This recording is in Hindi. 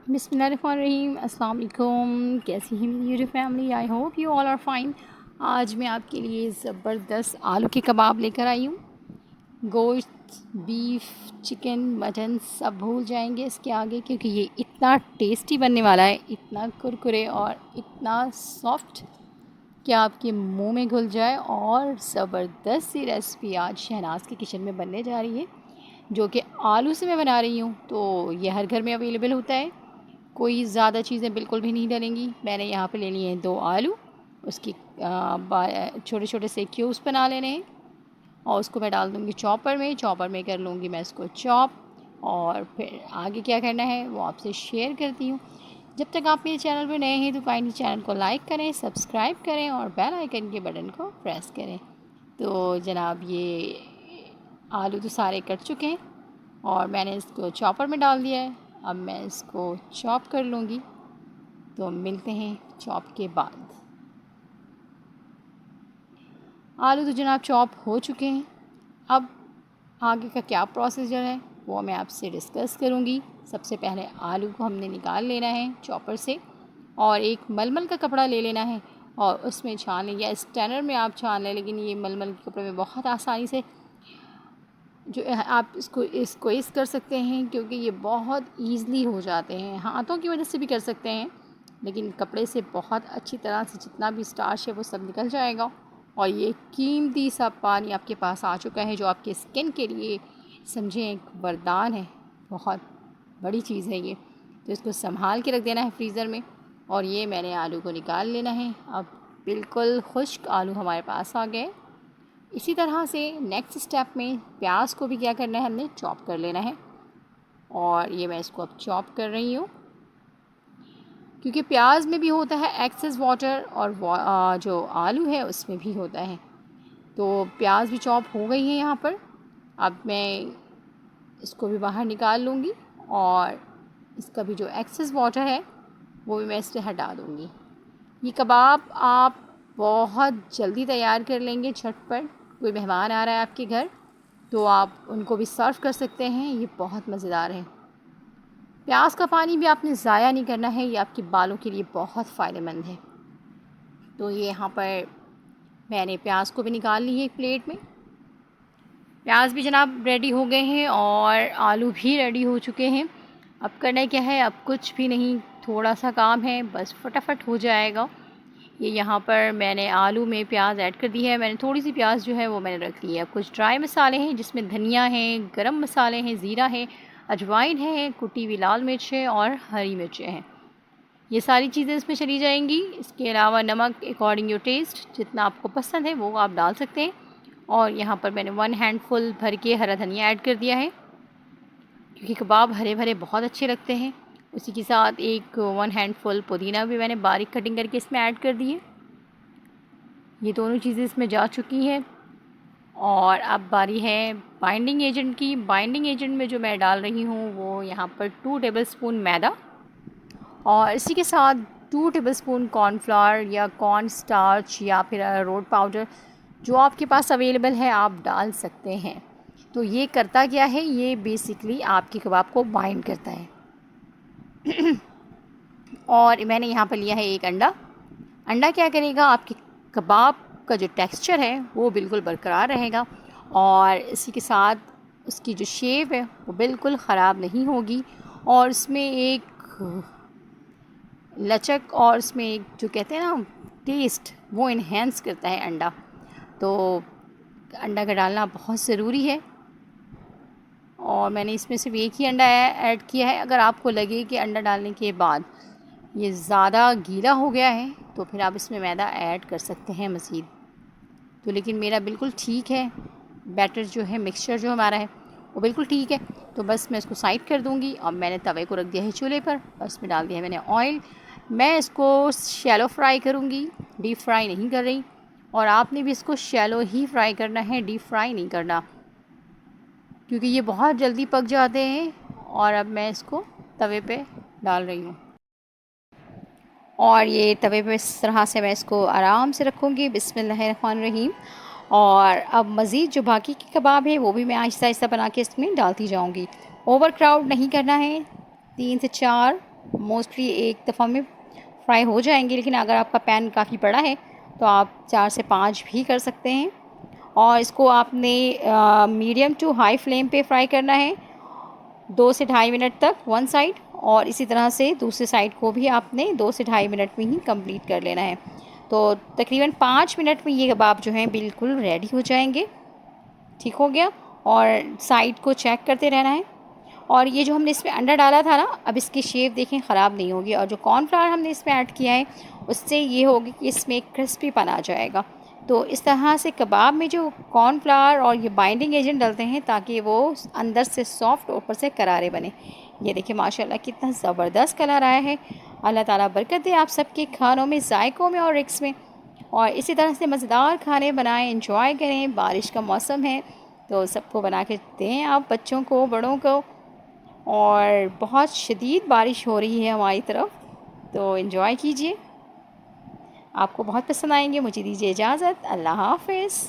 बिस्मिल्लाहिर्रहमानिर्रहीम। अस्सलाम वालेकुम। कैसी है मेरी YouTube family? I hope you all are fine. आज मैं आपके लिए ज़बरदस्त आलू के कबाब लेकर आई हूँ। गोश्त, बीफ, चिकन, मटन सब भूल जाएंगे इसके आगे, क्योंकि ये इतना टेस्टी बनने वाला है, इतना कुरकुरे और इतना सॉफ्ट कि आपके मुंह में घुल जाए। और ज़बरदस्त सी रेसिपी आज शहनाज के किचन में बनने जा रही है, जो कि आलू से मैं बना रही हूँ। तो ये हर घर में अवेलेबल होता है, कोई ज़्यादा चीज़ें बिल्कुल भी नहीं डलेंगी। मैंने यहाँ पे ले लिए हैं 2 आलू, उसकी छोटे छोटे से क्यूब्स बना लेने हैं और उसको मैं डाल दूँगी चॉपर में कर लूँगी मैं इसको चॉप। और फिर आगे क्या करना है वो आपसे शेयर करती हूँ। जब तक आप मेरे चैनल पर नए हैं तो काइंडली चैनल को लाइक करें, सब्सक्राइब करें और बेल आइकन के बटन को प्रेस करें। तो जनाब ये आलू तो सारे कट चुके हैं और मैंने इसको चॉपर में डाल दिया है। अब मैं इसको चॉप कर लूँगी, तो मिलते हैं चॉप के बाद। आलू तो जनाब चॉप हो चुके हैं। अब आगे का क्या प्रोसीजर है वो मैं आपसे डिस्कस करूँगी। सबसे पहले आलू को हमने निकाल लेना है चॉपर से और एक मलमल का कपड़ा ले लेना है और उसमें छान लें, या स्टैनर में आप छान लें, लेकिन ये मलमल के कपड़े में बहुत आसानी से जो आप इसको इस कर सकते हैं, क्योंकि ये बहुत ईज़िली हो जाते हैं। हाथों की वजह से भी कर सकते हैं, लेकिन कपड़े से बहुत अच्छी तरह से जितना भी स्टार्च है वो सब निकल जाएगा। और ये कीमती सा पानी आपके पास आ चुका है, जो आपके स्किन के लिए समझें एक वरदान है, बहुत बड़ी चीज़ है ये। तो इसको संभाल के रख देना है फ्रीज़र में। और ये मैंने आलू को निकाल लेना है। अब बिल्कुल खुश्क आलू हमारे पास आ गए। इसी तरह से नेक्स्ट स्टेप में प्याज को भी क्या करना है, हमने चॉप कर लेना है। और ये मैं इसको अब चॉप कर रही हूँ, क्योंकि प्याज में भी होता है एक्सेस वाटर और जो आलू है उसमें भी होता है। तो प्याज भी चॉप हो गई है यहाँ पर। अब मैं इसको भी बाहर निकाल लूँगी और इसका भी जो एक्सेस वाटर है वो भी मैं इससे हटा दूँगी। ये कबाब आप बहुत जल्दी तैयार कर लेंगे झटपट। कोई मेहमान आ रहा है आपके घर तो आप उनको भी सर्व कर सकते हैं, ये बहुत मज़ेदार है। प्याज का पानी भी आपने ज़ाया नहीं करना है, ये आपके बालों के लिए बहुत फ़ायदेमंद है। तो ये यहाँ पर मैंने प्याज को भी निकाल ली है एक प्लेट में। प्याज भी जनाब रेडी हो गए हैं और आलू भी रेडी हो चुके हैं। अब करना क्या है, अब कुछ भी नहीं, थोड़ा सा काम है, बस फटाफट हो जाएगा। ये यहाँ पर मैंने आलू में प्याज ऐड कर दी है। मैंने थोड़ी सी प्याज जो है वो मैंने रख ली है। कुछ ड्राई मसाले हैं जिसमें धनिया है, गरम मसाले हैं, ज़ीरा है, अजवाइन है, कुटी हुई लाल मिर्च है और हरी मिर्चें हैं। ये सारी चीज़ें इसमें चली जाएंगी। इसके अलावा नमक अकॉर्डिंग योर टेस्ट, जितना आपको पसंद है वो आप डाल सकते हैं। और यहाँ पर मैंने 1 हैंडफुल भर के हरा धनिया ऐड कर दिया है, क्योंकि कबाब हरे भरे बहुत अच्छे लगते हैं। उसी के साथ 1 हैंडफुल पुदीना भी मैंने बारीक कटिंग करके इसमें ऐड कर दी है। ये दोनों चीज़ें इसमें जा चुकी हैं। और अब बारी है बाइंडिंग एजेंट की। बाइंडिंग एजेंट में जो मैं डाल रही हूँ वो यहाँ पर 2 टेबलस्पून मैदा और इसी के साथ 2 टेबलस्पून कॉर्नफ्लावर या कॉर्न स्टार्च या फिर अरारोट पाउडर, जो आपके पास अवेलेबल है आप डाल सकते हैं। तो ये करता क्या है, ये बेसिकली आपके कबाब को बाइंड करता है। और मैंने यहाँ पर लिया है 1 अंडा। अंडा क्या करेगा, आपके कबाब का जो टेक्सचर है वो बिल्कुल बरकरार रहेगा और इसी के साथ उसकी जो शेप है वो बिल्कुल ख़राब नहीं होगी। और इसमें एक लचक और इसमें एक जो कहते हैं ना टेस्ट, वो इन्हेंस करता है अंडा। तो अंडा का डालना बहुत ज़रूरी है। और मैंने इसमें सिर्फ एक ही अंडा ऐड किया है। अगर आपको लगे कि अंडा डालने के बाद ये ज़्यादा गीला हो गया है तो फिर आप इसमें मैदा ऐड कर सकते हैं मज़ीद। तो लेकिन मेरा बिल्कुल ठीक है, बैटर जो है, मिक्सचर जो हमारा है वो बिल्कुल ठीक है। तो बस मैं इसको साइड कर दूँगी। अब मैंने तवे को रख दिया है चूल्हे पर और इसमें डाल दिया है मैंने ऑयल। मैं इसको शैलो फ्राई करूँगी, डीप फ्राई नहीं कर रही। और आपने भी इसको शैलो ही फ्राई करना है, डीप फ्राई नहीं करना, क्योंकि ये बहुत जल्दी पक जाते हैं। और अब मैं इसको तवे पे डाल रही हूँ और ये तवे पे इस तरह से मैं इसको आराम से रखूँगी। बिस्मिल्लाहिर्रहमानिर्रहीम। और अब मज़ीद जो बाकी के कबाब है वो भी मैं आहिस्ता आहिस्ता बना के इसमें डालती जाऊँगी। ओवर क्राउड नहीं करना है, 3 से 4 मोस्टली एक दफ़ा में फ्राई हो जाएंगे, लेकिन अगर आपका पैन काफ़ी बड़ा है तो आप 4 से 5 भी कर सकते हैं। और इसको आपने मीडियम टू हाई फ्लेम पे फ्राई करना है 2 से ढाई मिनट तक वन साइड, और इसी तरह से दूसरे साइड को भी आपने 2 से ढाई मिनट में ही कंप्लीट कर लेना है। तो तकरीबन 5 मिनट में ये कबाब जो हैं बिल्कुल रेडी हो जाएंगे। ठीक हो गया। और साइड को चेक करते रहना है। और ये जो हमने इसमें अंडा डाला था ना, अब इसकी शेप देखें ख़राब नहीं होगी, और जो कॉर्नफ्लावर हमने इसमें ऐड किया है उससे ये होगी कि इसमें एक क्रिस्पीपन आ जाएगा। तो इस तरह से कबाब में जो कॉर्नफ्लावर और ये बाइंडिंग एजेंट डलते हैं ताकि वो अंदर से सॉफ्ट ऊपर से करारे बने। ये देखिए माशाल्लाह कितना ज़बरदस्त कलर आया है। अल्लाह ताला बरकत दे आप सबके खानों में, जायकों में और रिक्स में। और इसी तरह से मज़ेदार खाने बनाएं, एंजॉय करें। बारिश का मौसम है तो सबको बना के दें आप, बच्चों को, बड़ों को। और बहुत शदीद बारिश हो रही है हमारी तरफ, तो एंजॉय कीजिए, आपको बहुत पसंद आएंगे। मुझे दीजिए इजाज़त, अल्लाह हाफ़िज़।